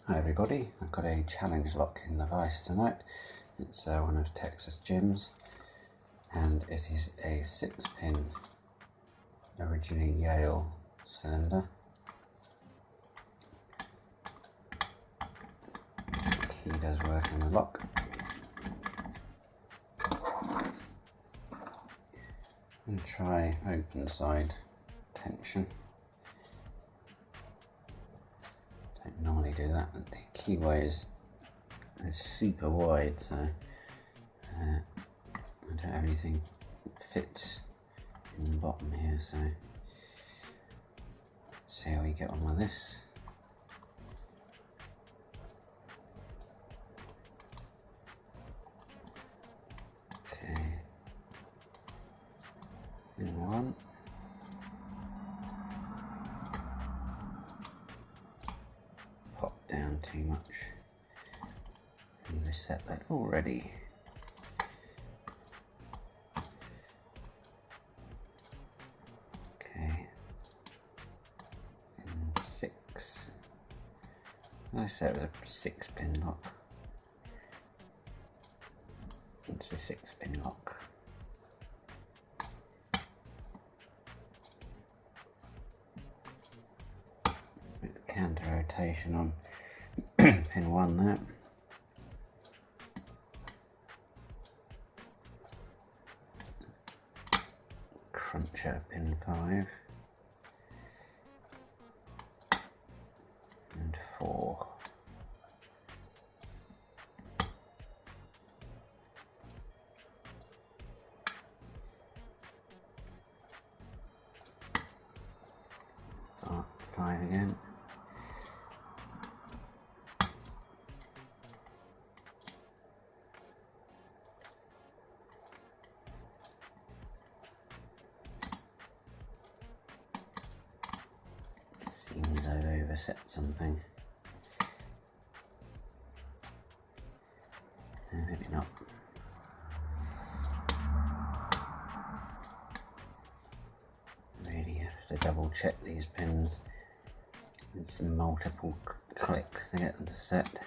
Hi everybody, I've got a challenge lock in the vise tonight. It's one of Texas Jim's and it is a 6-pin originally Yale cylinder. The key does work in the lock. I'm going to try open side tension. Don't normally do that, but the keyway is super wide, so I don't have anything that fits in the bottom here, so let's see how we get on with this. Okay, in one. Pop down too much and reset that already. Okay, and 6. I said it was a 6-pin lock. It's a 6-pin lock. With the counter rotation on pin 1 there. Cruncher pin 5. And 4. Five again. Seems I've overset something. Maybe not. Really have to double check these pins. It's multiple clicks to get them to set.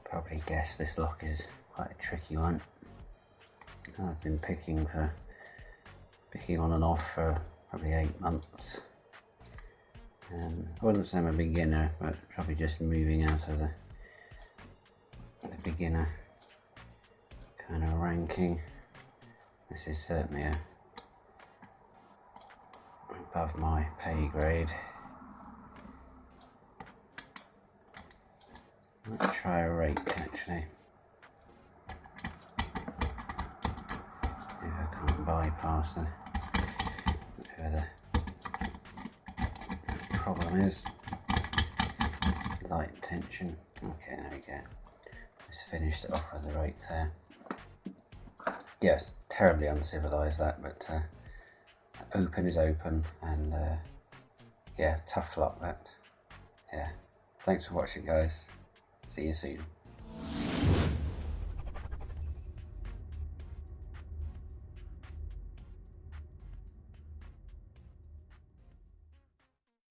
Probably guess this lock is quite a tricky one. I've been picking on and off for probably 8 months. I wouldn't say I'm a beginner, but probably just moving out of the beginner kind of ranking. This is certainly above my pay grade. Let's try a rake actually. If I can't bypass whatever the problem is. Light tension. Okay, there we go. Just finished it off with the rake there. Yes, terribly uncivilized that, but open is open, and yeah, tough lock that. Yeah. Thanks for watching, guys. See you soon.